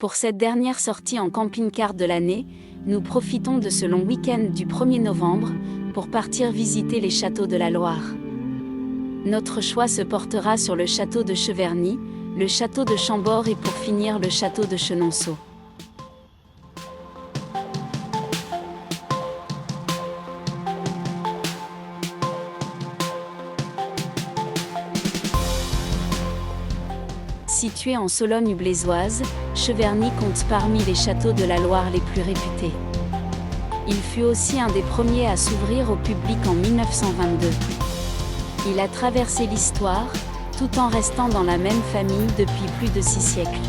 Pour cette dernière sortie en camping-car de l'année, nous profitons de ce long week-end du 1er novembre pour partir visiter les châteaux de la Loire. Notre choix se portera sur le château de Cheverny, le château de Chambord et pour finir le château de Chenonceau. Situé en Sologne-Blaisoise, Cheverny compte parmi les châteaux de la Loire les plus réputés. Il fut aussi un des premiers à s'ouvrir au public en 1922. Il a traversé l'histoire, tout en restant dans la même famille depuis plus de 6 siècles.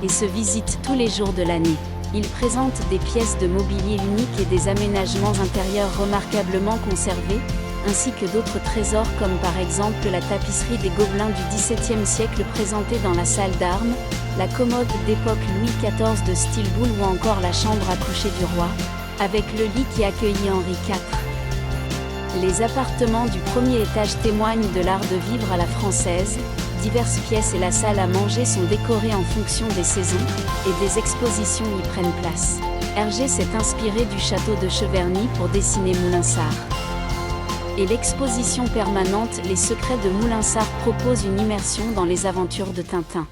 Et se visite tous les jours de l'année. Il présente des pièces de mobilier uniques et des aménagements intérieurs remarquablement conservés, ainsi que d'autres trésors comme par exemple la tapisserie des Gobelins du XVIIe siècle présentée dans la salle d'armes, la commode d'époque Louis XIV de style boule ou encore la chambre à coucher du roi, avec le lit qui accueillit Henri IV. Les appartements du premier étage témoignent de l'art de vivre à la française, diverses pièces et la salle à manger sont décorées en fonction des saisons, et des expositions y prennent place. Hergé s'est inspiré du château de Cheverny pour dessiner Moulinsart. Et l'exposition permanente Les Secrets de Moulinsart propose une immersion dans les aventures de Tintin.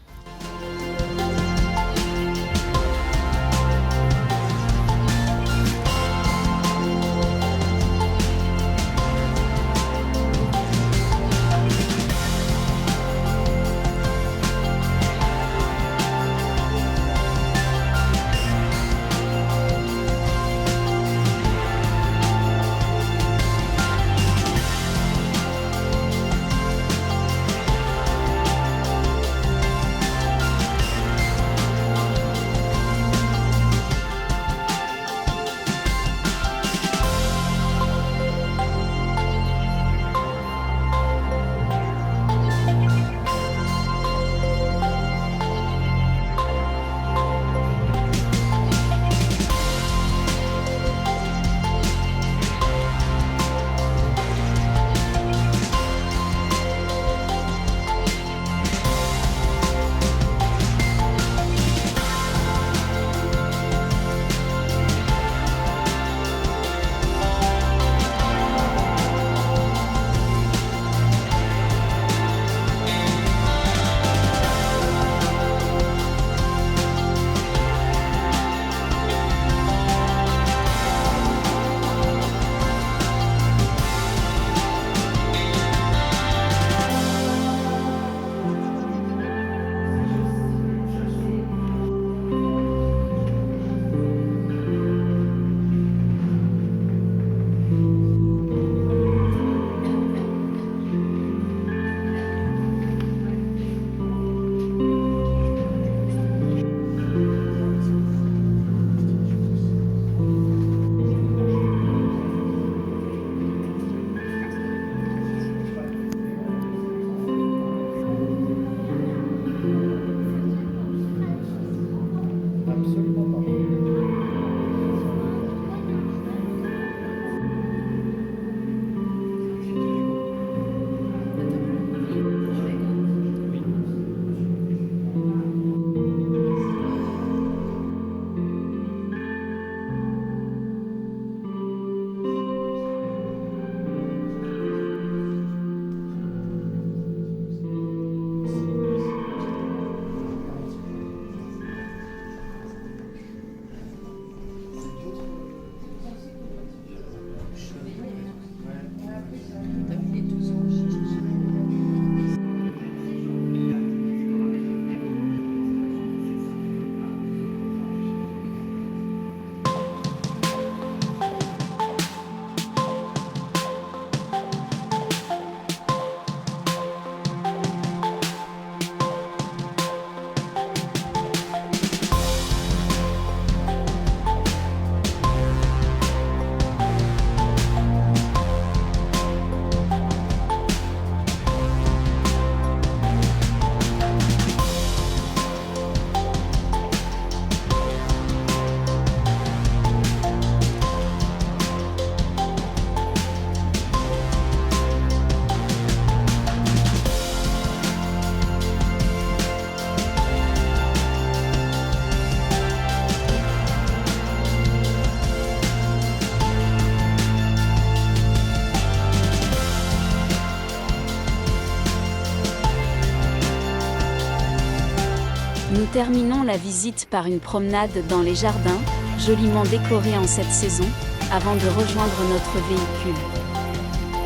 terminons la visite par une promenade dans les jardins, joliment décorés en cette saison, avant de rejoindre notre véhicule.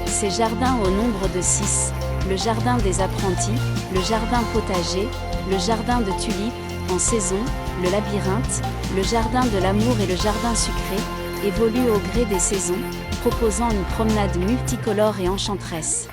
Ces jardins au nombre de 6, le jardin des apprentis, le jardin potager, le jardin de tulipes, en saison, le labyrinthe, le jardin de l'amour et le jardin sucré, évoluent au gré des saisons, proposant une promenade multicolore et enchanteresse.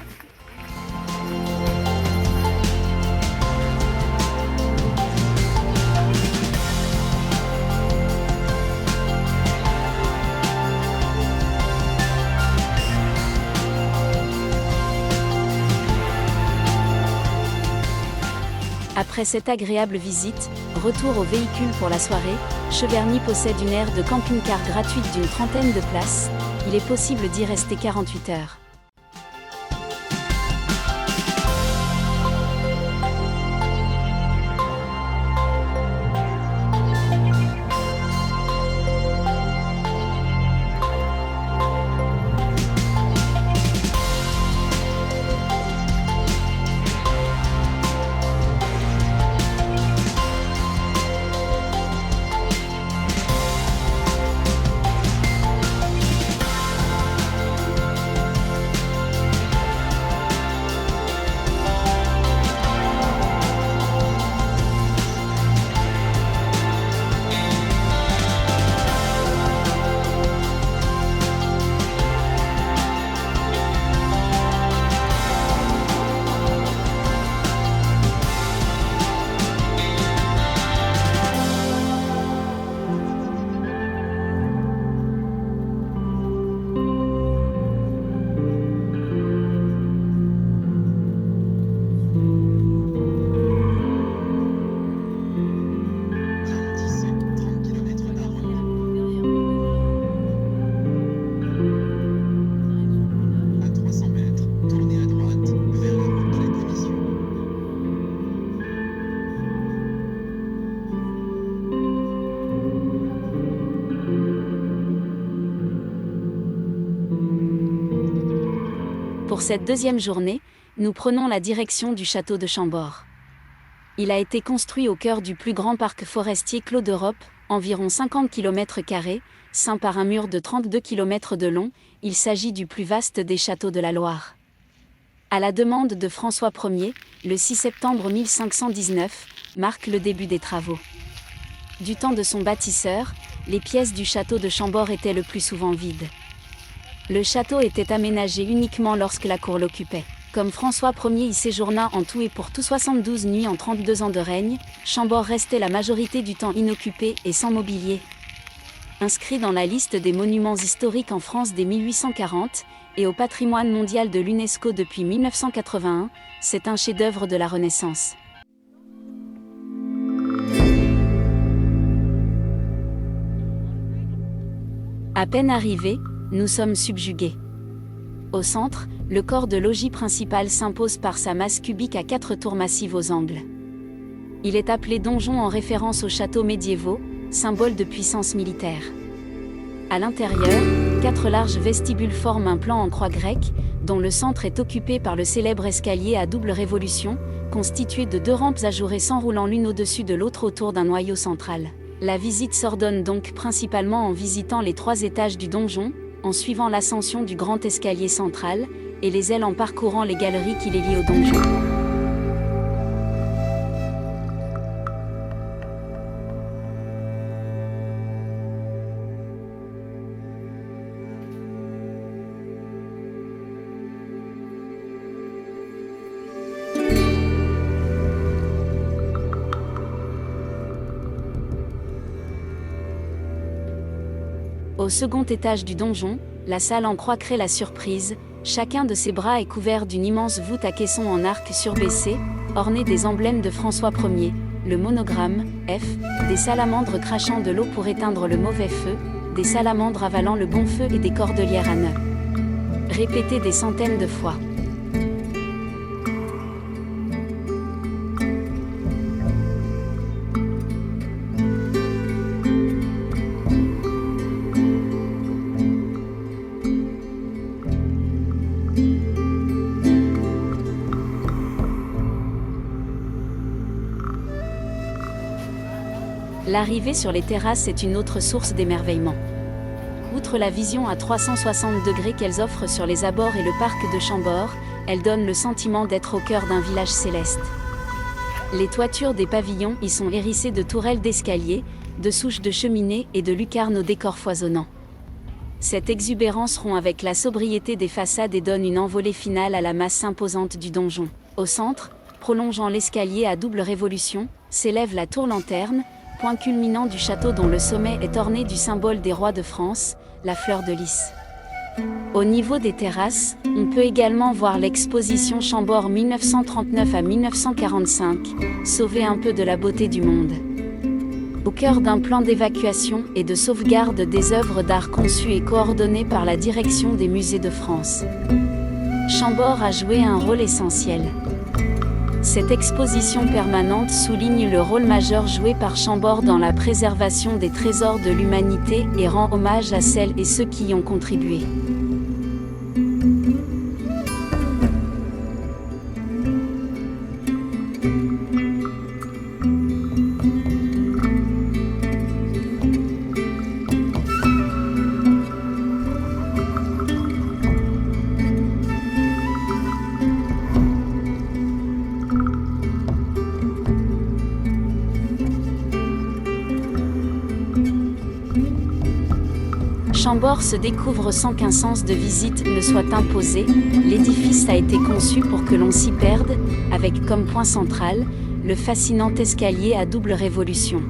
Après cette agréable visite, retour au véhicule pour la soirée. Cheverny possède une aire de camping-car gratuite d'une 30aine de places. Il est possible d'y rester 48 heures. Pour cette deuxième journée, nous prenons la direction du château de Chambord. Il a été construit au cœur du plus grand parc forestier clos d'Europe, environ 50 km², ceint par un mur de 32 km de long. Il s'agit du plus vaste des châteaux de la Loire. À la demande de François Ier, le 6 septembre 1519, marque le début des travaux. Du temps de son bâtisseur, les pièces du château de Chambord étaient le plus souvent vides. Le château était aménagé uniquement lorsque la cour l'occupait. Comme François Ier y séjourna en tout et pour tout 72 nuits en 32 ans de règne, Chambord restait la majorité du temps inoccupé et sans mobilier. Inscrit dans la liste des monuments historiques en France dès 1840 et au patrimoine mondial de l'UNESCO depuis 1981, c'est un chef-d'œuvre de la Renaissance. À peine arrivés, nous sommes subjugués. Au centre, le corps de logis principal s'impose par sa masse cubique à 4 tours massives aux angles. Il est appelé donjon en référence aux châteaux médiévaux, symbole de puissance militaire. À l'intérieur, 4 larges vestibules forment un plan en croix grecque, dont le centre est occupé par le célèbre escalier à double révolution, constitué de 2 rampes ajourées s'enroulant l'une au-dessus de l'autre autour d'un noyau central. La visite s'ordonne donc principalement en visitant les 3 étages du donjon, en suivant l'ascension du grand escalier central, et les ailes en parcourant les galeries qui les lient au donjon. Au second étage du donjon, la salle en croix crée la surprise. Chacun de ses bras est couvert d'une immense voûte à caisson en arc surbaissé, ornée des emblèmes de François Ier, le monogramme, F, des salamandres crachant de l'eau pour éteindre le mauvais feu, des salamandres avalant le bon feu et des cordelières à nœuds. Répété des centaines de fois. L'arrivée sur les terrasses est une autre source d'émerveillement. Outre la vision à 360 degrés qu'elles offrent sur les abords et le parc de Chambord, elles donnent le sentiment d'être au cœur d'un village céleste. Les toitures des pavillons y sont hérissées de tourelles d'escalier, de souches de cheminées et de lucarnes aux décors foisonnants. Cette exubérance rompt avec la sobriété des façades et donne une envolée finale à la masse imposante du donjon. Au centre, prolongeant l'escalier à double révolution, s'élève la tour-lanterne, point culminant du château dont le sommet est orné du symbole des rois de France, la fleur de lys. Au niveau des terrasses, on peut également voir l'exposition Chambord 1939 à 1945, sauver un peu de la beauté du monde. Au cœur d'un plan d'évacuation et de sauvegarde des œuvres d'art conçues et coordonnées par la direction des musées de France. Chambord a joué un rôle essentiel. Cette exposition permanente souligne le rôle majeur joué par Chambord dans la préservation des trésors de l'humanité et rend hommage à celles et ceux qui y ont contribué. Chambord se découvre sans qu'un sens de visite ne soit imposé. L'édifice a été conçu pour que l'on s'y perde, avec comme point central, le fascinant escalier à double révolution.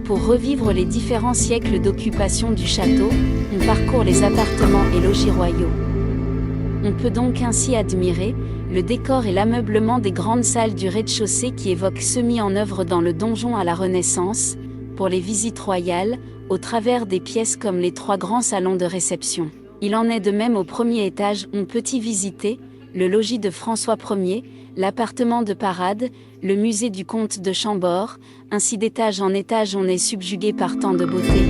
Pour revivre les différents siècles d'occupation du château, on parcourt les appartements et logis royaux. On peut donc ainsi admirer le décor et l'ameublement des grandes salles du rez-de-chaussée qui évoquent ceux mis en œuvre dans le donjon à la Renaissance, pour les visites royales, au travers des pièces comme les 3 grands salons de réception. Il en est de même au premier étage, on peut y visiter le logis de François Ier, l'appartement de parade, le musée du comte de Chambord, ainsi d'étage en étage on est subjugué par tant de beauté.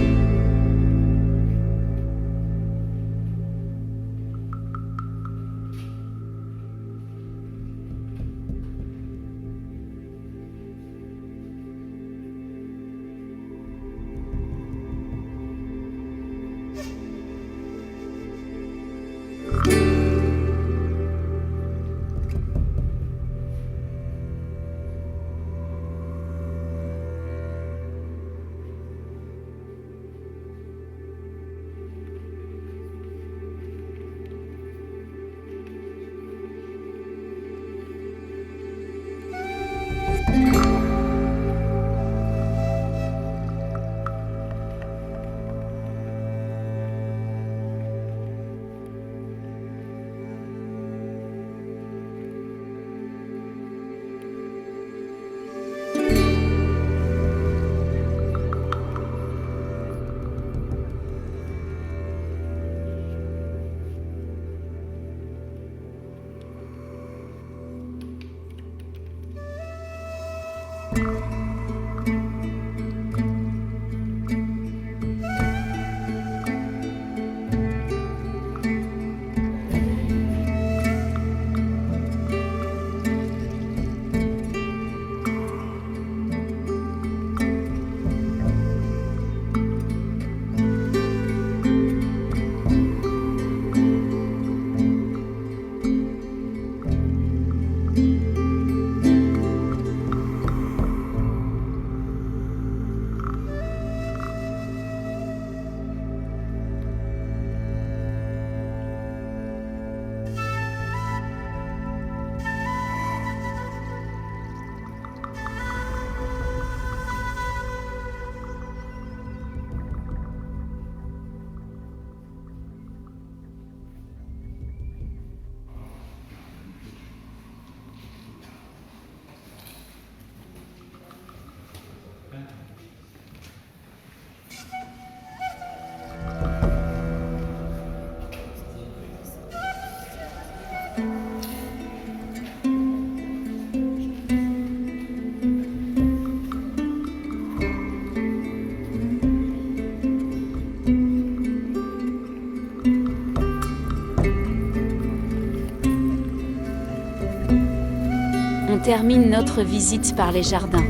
On termine notre visite par les jardins.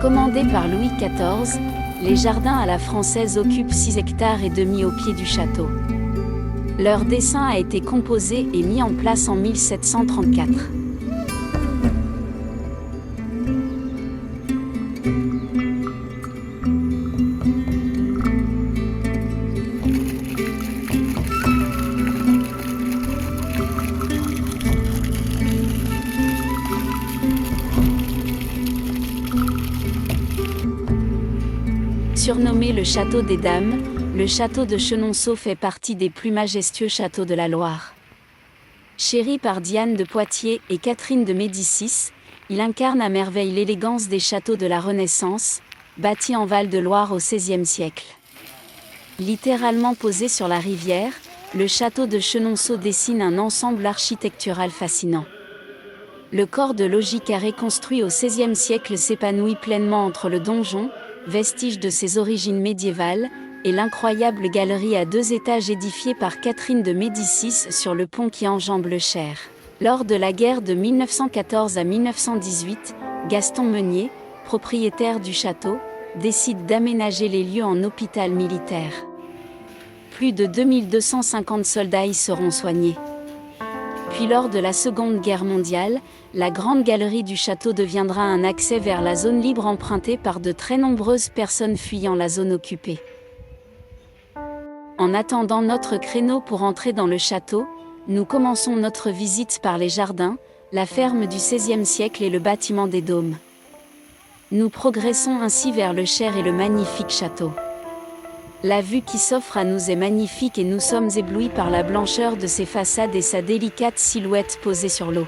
Commandés par Louis XIV, les jardins à la française occupent 6 hectares et demi au pied du château. Leur dessin a été composé et mis en place en 1734. Surnommé le Château des Dames, le château de Chenonceau fait partie des plus majestueux châteaux de la Loire. Chéri par Diane de Poitiers et Catherine de Médicis, il incarne à merveille l'élégance des châteaux de la Renaissance, bâtis en Val-de-Loire au XVIe siècle. Littéralement posé sur la rivière, le château de Chenonceau dessine un ensemble architectural fascinant. Le corps de logis carré construit au XVIe siècle s'épanouit pleinement entre le donjon, vestige de ses origines médiévales, et l'incroyable galerie à 2 étages édifiée par Catherine de Médicis sur le pont qui enjambe le Cher. Lors de la guerre de 1914 à 1918, Gaston Meunier, propriétaire du château, décide d'aménager les lieux en hôpital militaire. Plus de 2250 soldats y seront soignés. Puis lors de la Seconde Guerre mondiale, la grande galerie du château deviendra un accès vers la zone libre empruntée par de très nombreuses personnes fuyant la zone occupée. En attendant notre créneau pour entrer dans le château, nous commençons notre visite par les jardins, la ferme du XVIe siècle et le bâtiment des Dômes. Nous progressons ainsi vers le Cher et le magnifique château. La vue qui s'offre à nous est magnifique et nous sommes éblouis par la blancheur de ses façades et sa délicate silhouette posée sur l'eau.